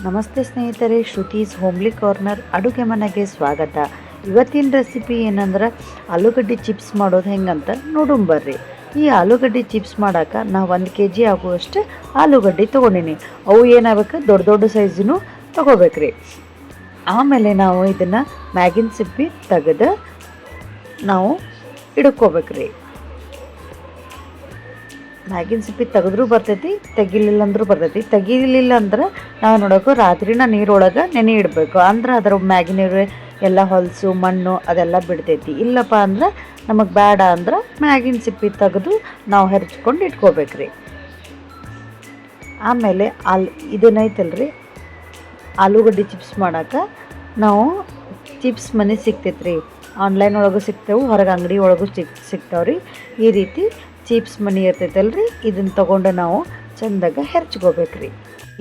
ನಮಸ್ತೆ ಸ್ನೇಹಿತರೆ, Shruti's homely corner ಅಡುಗೆ ಮನೆಗೆ ಸ್ವಾಗತ. ಇವತ್ತಿನ ರೆಸಿಪಿ ಏನಂದ್ರೆ ಆಲೂಗಡ್ಡೆ ಚಿಪ್ಸ್ ಮಾಡೋದು ಹೆಂಗಂತ ನೋಡುಂಬರ್ರಿ. ಈ ಆಲೂಗಡ್ಡೆ ಚಿಪ್ಸ್ ಮಾಡೋಕೆ ನಾವು 1 kg ಆಗುವಷ್ಟು ಆಲೂಗಡ್ಡೆ ತೊಗೊಂಡಿನಿ. ಅವು ಏನಾಗಬೇಕು, ದೊಡ್ಡ ದೊಡ್ಡ ಸೈಜಿನೂ ತೊಗೋಬೇಕ್ರಿ. ಆಮೇಲೆ ನಾವು ಇದನ್ನು ಮ್ಯಾಗಿನ ಸಿಪ್ಪಿ ತೆಗೆದು ನಾವು ಇಡ್ಕೋಬೇಕ್ರಿ. ಮ್ಯಾಗಿನ ಸಿಪ್ಪಿ ತೆಗೆದ್ರೂ ಬರ್ತೈತಿ, ತೆಗಿಲಿಲ್ಲ ಅಂದ್ರೂ ಬರ್ತೈತಿ. ತೆಗಿಲಿಲ್ಲ ಅಂದ್ರೆ ನಾವು ನೋಡೋಕೆ ರಾತ್ರಿನ ನೀರೊಳಗೆ ನೆನೆ ಇಡಬೇಕು. ಅಂದ್ರೆ ಅದರ ಮ್ಯಾಗಿನ ಎಲ್ಲ ಹೊಲಸು ಮಣ್ಣು ಅದೆಲ್ಲ ಬಿಡ್ತೈತಿ. ಇಲ್ಲಪ್ಪ ಅಂದ್ರೆ ನಮಗೆ ಬೇಡ ಅಂದ್ರೆ ಮ್ಯಾಗಿನ ಸಿಪ್ಪಿ ತೆಗೆದು ನಾವು ಹೆರ್ಚ್ಕೊಂಡು ಇಟ್ಕೋಬೇಕ್ರಿ. ಆಮೇಲೆ ಇದನ್ನೈತಲ್ರಿ ಆಲೂಗಡ್ಡೆ ಚಿಪ್ಸ್ ಮಾಡೋಕೆ ನಾವು ಚಿಪ್ಸ್ ಮನೆ ಸಿಗ್ತೈತ್ರಿ. ಆನ್ಲೈನ್ ಒಳಗೂ ಸಿಗ್ತೇವೆ, ಹೊರಗೆ ಅಂಗಡಿ ಒಳಗೂ ಸಿಗ್ತಾವ್ರಿ. ಈ ರೀತಿ ಚಿಪ್ಸ್ ಮನಿ ಇರ್ತೈತಲ್ರಿ, ಇದನ್ನು ತೊಗೊಂಡು ನಾವು ಚೆಂದಾಗ ಹೆರ್ಚ್ಕೋಬೇಕ್ರಿ.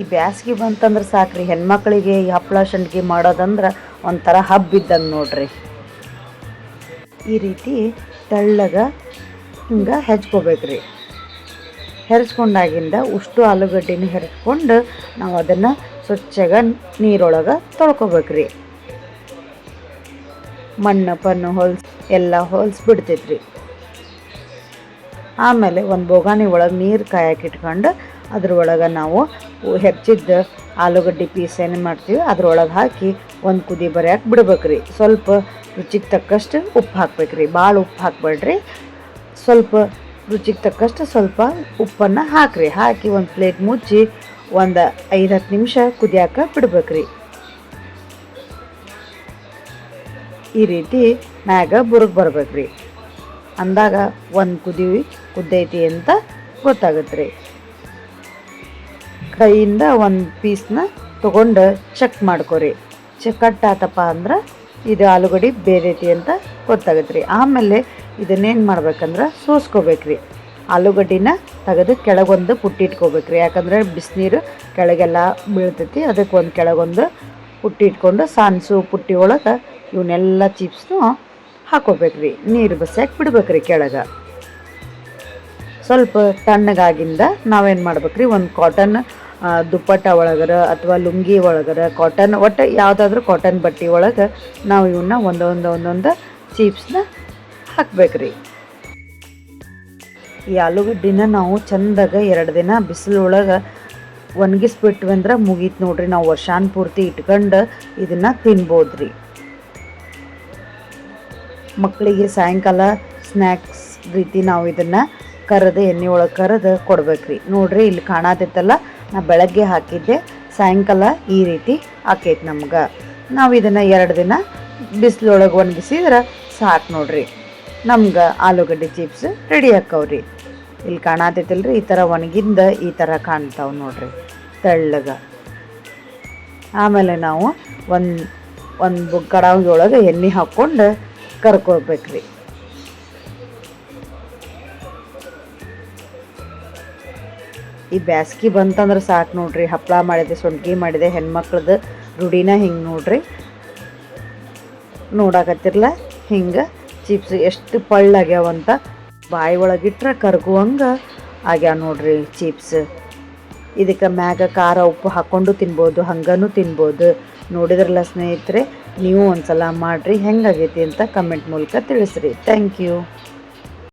ಈ ಬ್ಯಾಸ್ಗೆ ಬಂತಂದ್ರೆ ಸಾಕ್ರಿ, ಹೆಣ್ಮಕ್ಳಿಗೆ ಈ ಹಪ್ಪಳ ಸಂಡ್ಗೆ ಮಾಡೋದಂದ್ರೆ ಒಂಥರ ಹಬ್ಬ ಇದ್ದಂಗೆ ನೋಡ್ರಿ. ಈ ರೀತಿ ತೆಳ್ಳಗೆ ಹಿಂಗೆ ಹೆಚ್ಕೋಬೇಕ್ರಿ. ಹೆರ್ಚ್ಕೊಂಡಾಗಿಂದ ಉಷ್ಟು ಆಲೂಗಡ್ಡೆನ ಹೆರ್ಚ್ಕೊಂಡು ನಾವು ಅದನ್ನು ಸ್ವಚ್ಛಗೆ ನೀರೊಳಗೆ ತೊಳ್ಕೊಬೇಕ್ರಿ. ಮಣ್ಣು ಪಣ್ಣು ಎಲ್ಲ ಹೊಲ್ಸಿ ಬಿಡ್ತೈತ್ರಿ. ಆಮೇಲೆ ಒಂದು ಬೋಗಾಣಿ ಒಳಗೆ ನೀರು ಕಾಯಕ್ಕೆ ಇಟ್ಕೊಂಡು ಅದ್ರೊಳಗೆ ನಾವು ಹೆಚ್ಚಿದ್ದ ಆಲೂಗಡ್ಡೆ ಪೀಸ್ ಏನು ಮಾಡ್ತೀವಿ ಅದ್ರೊಳಗೆ ಹಾಕಿ ಒಂದು ಕುದಿ ಬರೆಯಕ್ಕೆ ಬಿಡ್ಬೇಕ್ರಿ. ಸ್ವಲ್ಪ ರುಚಿಗೆ ತಕ್ಕಷ್ಟು ಉಪ್ಪು ಹಾಕ್ಬೇಕ್ರಿ, ಭಾಳ ಉಪ್ಪು ಹಾಕ್ಬೇಡ್ರಿ. ಸ್ವಲ್ಪ ರುಚಿಗೆ ತಕ್ಕಷ್ಟು ಸ್ವಲ್ಪ ಉಪ್ಪನ್ನು ಹಾಕಿ ಒಂದು ಪ್ಲೇಟ್ ಮುಚ್ಚಿ ಒಂದು 5-10 ನಿಮಿಷ ಕುದಿಯಾಕ ಬಿಡ್ಬೇಕ್ರಿ. ಈ ರೀತಿ ಮ್ಯಾಗ ಬುರುಗ್ ಬರ್ಬೇಕ್ರಿ. ಅಂದಾಗ ಒಂದು ಕುದ್ದೈತಿ ಅಂತ ಗೊತ್ತಾಗುತ್ತೆ ರೀ. ಕೈಯಿಂದ ಒಂದು ಪೀಸ್ನ ತೊಗೊಂಡು ಚೆಕ್ ಮಾಡ್ಕೊರಿ. ಕಟ್ ಆತಪ್ಪ ಅಂದ್ರೆ ಇದು ಆಲೂಗಡ್ಡೆ ಬೇರೈತಿ ಅಂತ ಗೊತ್ತಾಗುತ್ತೆ ರೀ. ಆಮೇಲೆ ಇದನ್ನೇನು ಮಾಡ್ಬೇಕಂದ್ರೆ ಸೋಸ್ಕೋಬೇಕ್ರಿ. ಆಲೂಗಡ್ಡಿನ ತೆಗೆದು ಕೆಳಗೊಂದು ಪುಟ್ಟಿಟ್ಕೋಬೇಕ್ರಿ. ಯಾಕಂದರೆ ಬಿಸಿನೀರು ಕೆಳಗೆಲ್ಲ ಬೀಳ್ತೈತಿ. ಅದಕ್ಕೆ ಒಂದು ಕೆಳಗೊಂದು ಪುಟ್ಟಿ ಇಟ್ಕೊಂಡು ಸಣ್ಣ ಪುಟ್ಟಿ ಒಳಗೆ ಇವನ್ನೆಲ್ಲ ಚಿಪ್ಸ್ನು ಹಾಕೋಬೇಕ್ರಿ. ನೀರು ಬಸ್ಸಾಕ್ ಬಿಡ್ಬೇಕ್ರಿ ಕೆಳಗೆ. ಸ್ವಲ್ಪ ತಣ್ಣಗಾಗಿಂದ ನಾವೇನು ಮಾಡ್ಬೇಕ್ರಿ, ಒಂದು ಕಾಟನ್ ದುಪ್ಪಟ್ಟ ಒಳಗರ ಅಥವಾ ಲುಂಗಿ ಒಳಗರ ಕಾಟನ್, ಒಟ್ಟು ಯಾವುದಾದ್ರೂ ಕಾಟನ್ ಬಟ್ಟೆ ಒಳಗೆ ನಾವು ಇವನ್ನ ಒಂದೊಂದು ಚಿಪ್ಸ್ನ ಹಾಕಬೇಕ್ರಿ. ಈ ಆಲೂಗಡ್ಡಿನ ನಾವು ಚಂದಾಗ 2 ದಿನ ಬಿಸಿಲೊಳಗೆ ಒಣಗಿಸ್ಬಿಟ್ವಿ ಅಂದ್ರೆ ಮುಗೀತು ನೋಡ್ರಿ. ನಾವು ವರ್ಷಾನ್ ಪೂರ್ತಿ ಇಟ್ಕೊಂಡು ಇದನ್ನು ತಿನ್ಬೋದ್ರಿ. ಮಕ್ಕಳಿಗೆ ಸಾಯಂಕಾಲ ಸ್ನ್ಯಾಕ್ಸ್ ರೀತಿ ನಾವು ಇದನ್ನು ಕರೆದು ಎಣ್ಣೆ ಒಳಗೆ ಕರೆದು ಕೊಡ್ಬೇಕ್ರಿ. ನೋಡ್ರಿ, ಇಲ್ಲಿ ಕಾಣತೈತಲ್ಲ, ನಾ ಬೆಳಗ್ಗೆ ಹಾಕಿದ್ದೆ, ಸಾಯಂಕಾಲ ಈ ರೀತಿ ಆಕೈತಿ ನಮ್ಗೆ. ನಾವು ಇದನ್ನು 2 ದಿನ ಬಿಸಿಲೊಳಗೆ ಒಣಗಿಸಿದ್ರೆ ಸಾಕು ನೋಡ್ರಿ. ನಮ್ಗೆ ಆಲೂಗಡ್ಡೆ ಚಿಪ್ಸ್ ರೆಡಿ ಆಕ್ಕವ್ರಿ. ಇಲ್ಲಿ ಕಾಣತೈತಲ್ರಿ, ಈ ಥರ ಒಣಗಿಂದ ಈ ಥರ ಕಾಣ್ತಾವೆ ನೋಡ್ರಿ, ತೆಳ್ಳಗೆ. ಆಮೇಲೆ ನಾವು ಒಂದು ಕಡಾಯಿ ಒಳಗೆ ಎಣ್ಣೆ ಹಾಕ್ಕೊಂಡು ಕರ್ಕೋಬೇಕ್ರಿ. ಈ ಬ್ಯಾಸ್ಗೆ ಬಂತಂದ್ರೆ ಸಾಕು ನೋಡ್ರಿ. ಹಪ್ಪಳ ಮಾಡಿದೆ, ಸೊಂಟ್ಗಿ ಮಾಡಿದೆ, ಹೆಣ್ಮಕ್ಳದ್ದು ರೂಢಿನ ಹಿಂಗೆ ನೋಡ್ರಿ. ನೋಡಾಕತ್ತಿರಲ್ಲ, ಹಿಂಗೆ ಚಿಪ್ಸ್ ಎಷ್ಟು ಪಳ್ಳಾಗ್ಯಾವಂತ ಬಾಯಿ ಒಳಗಿಟ್ರೆ ಕರ್ಗುವಂಗೆ ಆಗ್ಯಾವ ನೋಡ್ರಿ ಚಿಪ್ಸ್. ಇದಕ್ಕೆ ಮ್ಯಾಗ ಖಾರ ಉಪ್ಪು ಹಾಕ್ಕೊಂಡು ತಿನ್ಬೋದು, ಹಂಗನೂ ತಿನ್ಬೋದು. ನೋಡಿದ್ರಲ್ಲ ಸ್ನೇಹಿತರೆ, ನೀವು ಒಂದು ಸಲ ಮಾಡಿರಿ, ಹೆಂಗಾಗೈತಿ ಅಂತ ಕಮೆಂಟ್ ಮೂಲಕ ತಿಳಿಸ್ರಿ. Thank you.